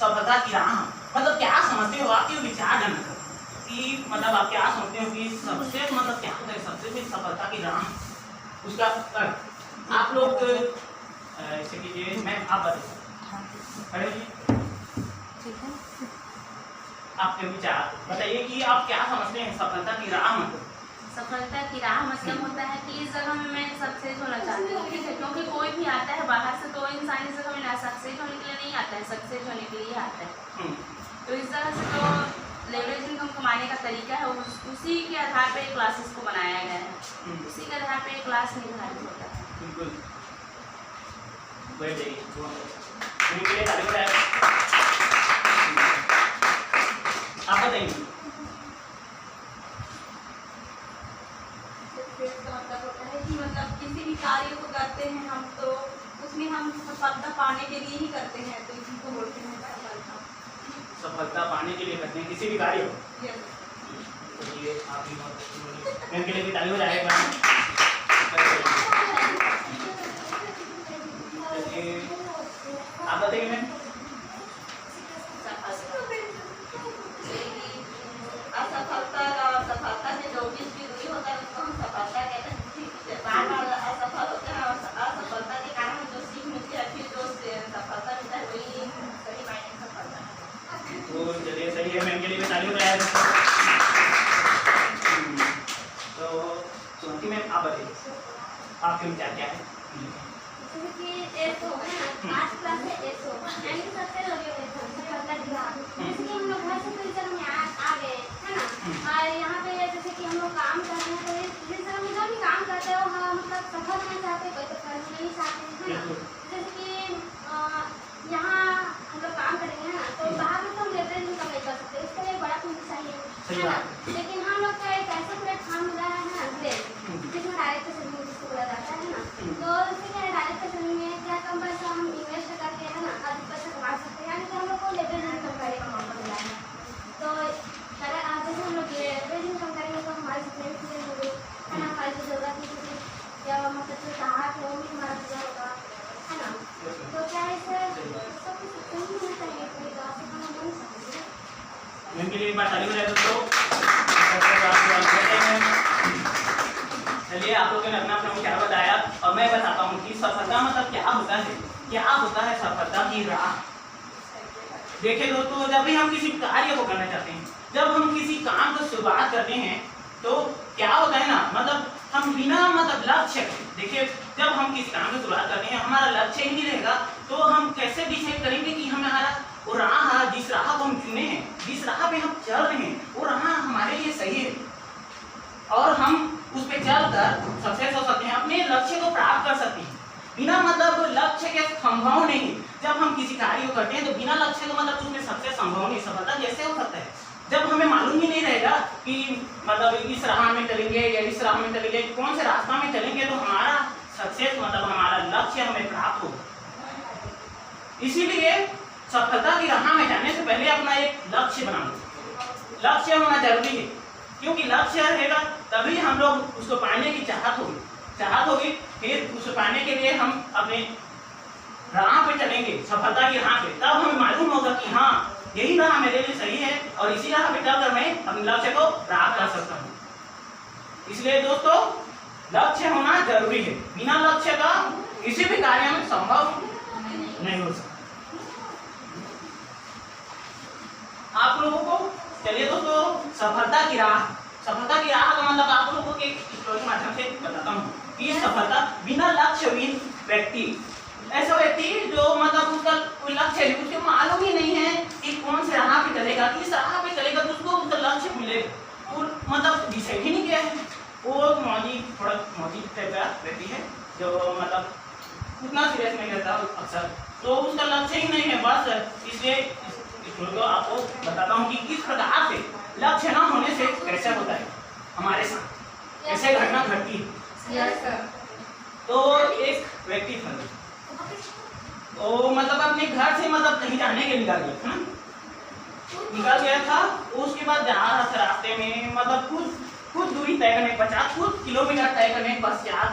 सफलता की राह, मतलब क्या समझते हो आप, ये विचार करना कि मतलब आप क्या समझते हो कि सबसे मतलब क्या होता है सबसे भी सफलता की राह, उसका आप लोग ऐसे कीजिए, मैं आप बताइए आपके विचार बताइए कि आप क्या समझते हैं सफलता की राह मतलब। सफलता की राह मतलब होता है कि इस जगह में मैं सक्सेस होना चाहती हूँ, ठीक है, क्योंकि कोई भी आता है बाहर से तो इंसान इस जगह में ना सक्सेस होने के लिए नहीं आता है, सक्सेस होने के लिए आता है। तो इस तरह से जो लेवरेज इनकम कमाने का तरीका है उसी के आधार पर क्लासेस को बनाया गया है, उसी के आधार पर क्लास निर्धारित होता है। बिल्कुल आप बताइए। मतलब किसी भी कार्य को करते हैं हम तो उसमें हम सफलता पाने के लिए ही करते हैं, तो इसी को बोलते हैं सफलता। सफलता पाने के लिए करते हैं किसी भी कार्य को। तो ये आप भी मैं के लिए भी ताली हो जाएगा। आप बताइए मैम। असफलता का सफलता से जो भी दूरी होता है उसको हम सफलता कहते हैं। बार बार असफल होते हैं और असफलता के कारण जो सीख मिलती है फिर जो सफलता मिलता है वही सही मायने में सफलता है। तो चलिए सही है, मैम के लिए भी ताली हो जाएगा। तो सुनती मैम आप बताइए आपके विचार क्या है। आज क्लास में यानी कि सबसे सफलता की राह, जैसे कि हम लोग घर से कोई जगह में आ गए है ना, और यहाँ पे जैसे कि हम लोग काम करते हैं तो इस जगह में जो भी काम करते हैं वो मतलब सफल होना चाहते हैं, कोई तो करना नहीं चाहते हैं, है ना। जैसे कि यहाँ हम लोग काम करेंगे है ना, तो बाहर में तो हम लेवरेज इनकम नहीं कर सकते, इसके लिए बड़ा पूंजी चाहिए है ना। लेकिन हम लोग का एक ऐसा प्लेटफॉर्म मिला है ना जिसमें डायरेक्ट सेलिंग जिसको बोला जाता है ना, तो इससे क्या है डायरेक्ट सेलिंग में क्या कम पैसा हम इन्वेस्ट करके है ना अधिक पैसा कमा सकते हैं, यानी कि हम लोग को लेवरेज इनकम करने का मौका मिला है। तो जैसे हम लोग लेवरेज इनकम करेंगे तो हमारे सपने भी पूरे होंगे है ना, हमारी जो जरूरत है क्योंकि जब मतलब जो चाहा थे वो भी हमारा पूरा होगा है ना। तो क्या है सर सब कुछ नहीं होना चाहिए, कोई गाँव से खाना बन सकते हैं। मैम के लिए एक बार ताली हो जाए दोस्तों। चलिए आप लोगों ने अपना अपना विचार बताया और मैं बताता हूँ कि सफलता मतलब क्या होता है, क्या होता है सफलता की राह। देखिए दोस्तों, जब भी हम किसी कार्य को करना चाहते हैं, जब हम किसी काम को शुरुआत करते हैं तो क्या होता है ना, मतलब हम बिना मतलब लक्ष्य, देखिए जब हम किसी काम की शुरुआत करते हैं हमारा लक्ष्य ही नहीं रहेगा तो हम कैसे डिसाइड करेंगे कि हमारा वो राह, जिस राह को हम चुने हैं, जिस राह पे हम चल रहे हैं वो राह हमारे लिए सही है और हम उस पे चलकर सक्सेस हो सकते हैं, अपने लक्ष्य को प्राप्त कर सकते हैं। बिना मतलब लक्ष्य के संभव नहीं। जब हम किसी कार्य को करते हैं तो बिना लक्ष्य के मतलब उसमें सक्सेस संभव नहीं, सफलता कैसे हो सकता है जब हमें मालूम ही नहीं रहेगा कि मतलब इस राह में चलेंगे या इस राह में चलेंगे, कौन से रास्ता में चलेंगे तो हमारा सक्सेस मतलब हमारा लक्ष्य हमें प्राप्त होगा। इसीलिए सफलता की राह में जाने से पहले अपना एक लक्ष्य बना लो, लक्ष्य होना जरूरी है क्योंकि लक्ष्य रहेगा तभी हम लोग उसको पाने की चाहत होगी, फिर उसको पाने के लिए हम अपने राह पे चलेंगे, सफलता की राह पे, तब हमें मालूम होगा कि हाँ यही राह मेरे लिए सही है और इसी राह पे चलकर मैं अपने लक्ष्य को प्राप्त कर सकता हूँ। इसलिए दोस्तों लक्ष्य होना जरूरी है, बिना लक्ष्य का किसी भी कार्य में संभव नहीं हो सकता। आप लोगों को चलिए दोस्तों सफलता की राह का मतलब आप लोगों को एक स्टोरी के माध्यम से बताता हूँ कि सफलता बिना लक्ष्यहीन व्यक्ति, ऐसा व्यक्ति जो मतलब उसका कोई लक्ष्य नहीं, उसके मालूम ही नहीं है कि कौन से राह पे चलेगा, किस राह पे चलेगा तो उसको उसका लक्ष्य मिलेगा, वो मतलब डिसाइड ही नहीं किया है, वो थोड़ा मौजी टाइप का व्यक्ति है जो मतलब उतना सीरियस नहीं रहता अक्सर, तो उसका लक्ष्य ही नहीं है बस। इसलिए को आपको बताता हूँ कि किस प्रकार से लक्ष्य न होने से कैसे होता है हमारे साथ, कैसे घटना घटती है। तो एक व्यक्ति था तो मतलब अपने घर से मतलब कहीं जाने के निकल गया था, उसके बाद जा रहा था रास्ते में मतलब कुछ दूरी तय करने 50 किलोमीटर तय करने के पश्चात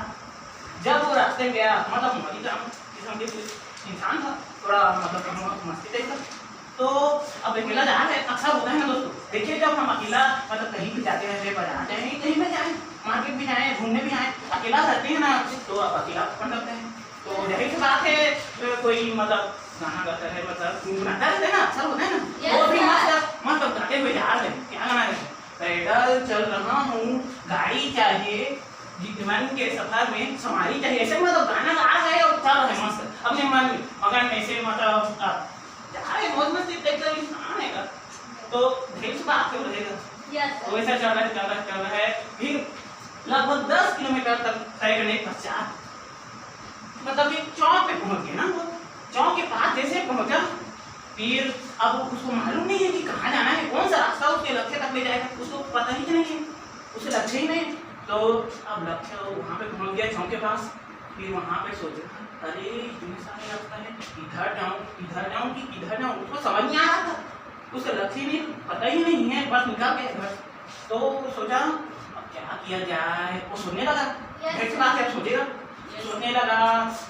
जब वो रास्ते में गया, मतलब किस्म के इंसान था, थोड़ा मतलब मस्ती टाइप था, तो अकेला जाना है अच्छा होता है ना दोस्तों। देखिए जब हम अकेला मतलब कहीं भी जाते हैं, बाजार जाए, कहीं भी जाए, मार्केट भी जाए, घूमने भी आए, अकेला रहते हैं ना तो आप अकेला पसंद करते हैं। तो यही सी बात है, कोई मतलब गाना गाता है, मतलब गुनगुनाता रहता है ना, अच्छा होता है ना। वो भी मस्त गाते हुए जा रहे हैं, क्या गाना है, पैदल चल रहा हूँ, गाड़ी चाहिए, जीवन के सफर में सवारी चाहिए, ऐसे मतलब गाना गा रहा है और चल रहा है मस्त अपने मन में, मगर ऐसे मतलब जाए मौज मस्ती एकदम इंसान है। तो ढेर सी बात क्यों रहेगा। तो ऐसा चल रहा है, फिर लगभग 10 किलोमीटर तक तय करने के पश्चात मतलब एक चौक पे पहुंच गए ना। वो चौक के पास जैसे पहुंचा, फिर अब उसको मालूम नहीं है कि कहाँ जाना है, कौन सा रास्ता उसके लक्ष्य तक ले जाएगा, उसको पता ही नहीं है, उसे लक्ष्य ही नहीं। तो अब लक्ष्य वहाँ पे पहुंच गया चौक के पास, फिर वहाँ पे सोचा अरे इतने सारे रास्ता है, इधर जाऊँ कि इधर जाऊँ, उसको समझ नहीं आ रहा था, उसका लक्ष्य नहीं पता ही नहीं है, बस निकल गया घर। तो सोचा अब क्या किया जाए, वो सोचने लगा, ऐसी बात है सोचेगा, सोचने लगा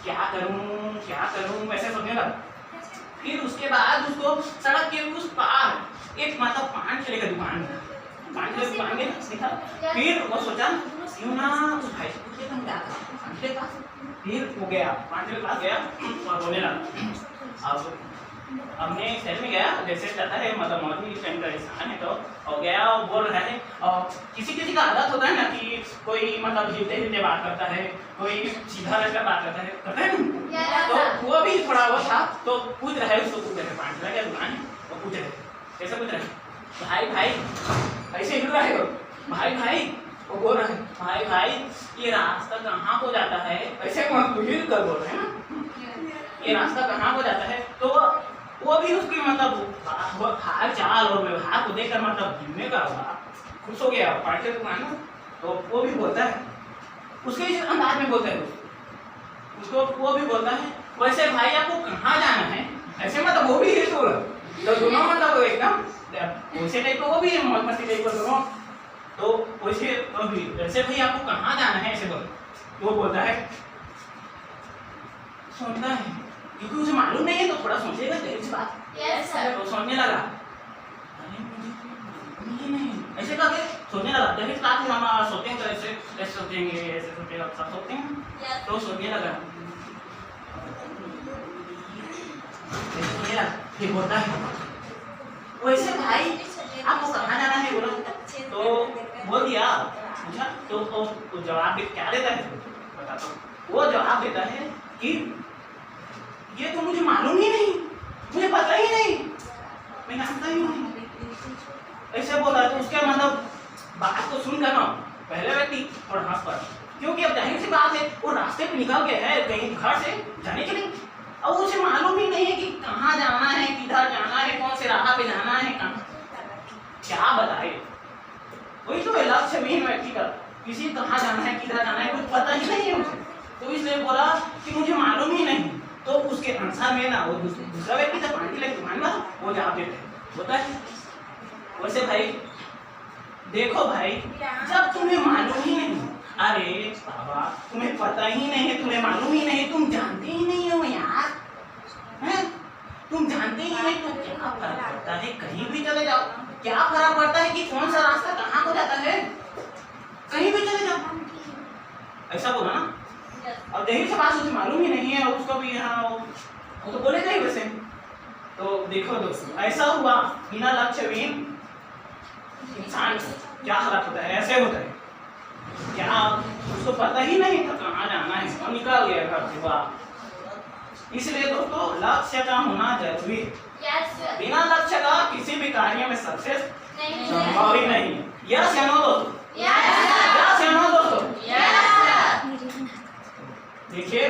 क्या करूं वैसे सोचने लगा। फिर उसके बाद उसको सड़क के उस पार एक मतलब पान चलेगा दुकान में दिखा। फिर वो सोचा क्यों ना उस भाई से पूछ लेता हूँ क्या पान के पास। फिर वो गया पान के पास गया और बोलने लगा। अब हमने शहर में गया, जैसे कहता है मतलब मौजूद टाइम का इंसान है, तो और गया और बोल रहा है। और किसी का आदत होता है ना कि कोई मतलब हिलते बात करता है, कोई सीधा रहकर बात करता है ना। तो वो भी थोड़ा वो था, तो पूछ रहा है, उसको पूछ रहे पान का क्या दुकान है, वो पूछ रहे कैसे पूछ रहे भाई ऐसे हिल रहे हो भाई, वो बोल रहे हैं भाई ये रास्ता कहाँ को जाता है, ऐसे हिल कर बोल रहे हैं ना, ये रास्ता कहाँ को जाता है। तो वो भी उसकी मतलब हाल चाल और व्यवहार को देखकर मतलब हिलने का हुआ, खुश हो गया पान के दुकान में। तो वो भी बोलता है, उसके इस अंदाज में बोलता है उसको, वो भी बोलता है वैसे भाई आपको कहाँ जाना है, ऐसे मतलब वो भी है तो दोनों मतलब एकदम वैसे टाइप का वो भी मौज मस्ती टाइप का दोनों। तो वैसे भी वैसे भाई आपको कहाँ जाना है ऐसे बोल, वो बोलता है सोचता है क्योंकि उसे मालूम नहीं है तो थोड़ा सोचेगा इस बात। Yes sir. तो सोचने लगा नहीं ऐसे करके सोचने लगा, जब इस बात में हम सोचते हैं तो ऐसे सोचेंगे, ऐसे सोचेंगे, सब सोचते हैं। तो सोचने लगा फिर बोलता है वैसे भाई आपको कहाँ जाना है बोला। तो बोल दिया पूछा तो जवाब क्या देता है बताता हूँ। वो जवाब देता है कि ये तो मुझे मालूम ही नहीं, मुझे पता ही नहीं, मैं जानता ही नहीं, ऐसे बोला। तो उसके मतलब बात को सुनकर ना पहले व्यक्ति और हंस पड़ा, क्योंकि अब जाहिर सी बात है वो रास्ते पे निकल गया है कहीं घर से जाने के लिए, अब उसे मालूम ही नहीं है कि कहाँ जाना है, किधर जाना है, कौन से राह पे जाना है, कहाँ क्या बताए। वही तो लक्ष्य विहीन व्यक्ति का, किसी कहाँ जाना है, किधर जाना है, कुछ पता ही नहीं है उसे। तो इसलिए बोला कि मुझे मालूम ही नहीं। तो उसके अनुसार में ना वो दूसरा व्यक्ति था पानी लेके दुकान में, वो जवाब देते होता है वैसे भाई देखो भाई जब तुम्हें मालूम ही नहीं, अरे बाबा तुम्हें पता ही नहीं है, तुम्हें मालूम ही नहीं, तुम जानते ही नहीं हो यार, हैं? तुम जानते ही नहीं तो क्या फर्क पड़ता है, कहीं भी चले जाओ, क्या फर्क पड़ता है कि कौन सा रास्ता कहाँ को जाता है, कहीं भी चले जाओ, ऐसा बोला ना। अब जहीर से बात उसे मालूम ही नहीं है और उसको भी यहाँ वो तो बोलेगा ही वैसे। तो देखो दोस्तों ऐसा हुआ बिना लक्ष्य विहीन इंसान क्या हालत होता है, ऐसे होता है, क्या उसको पता ही नहीं था कहाँ जाना है और निकल गया घर से बाहर। इसलिए दोस्तों लक्ष्य का होना जरूरी है, बिना लक्ष्य का किसी भी कार्य में सक्सेस संभव ही नहीं। यस या नो दोस्तों, यस या नो दोस्तों। देखिए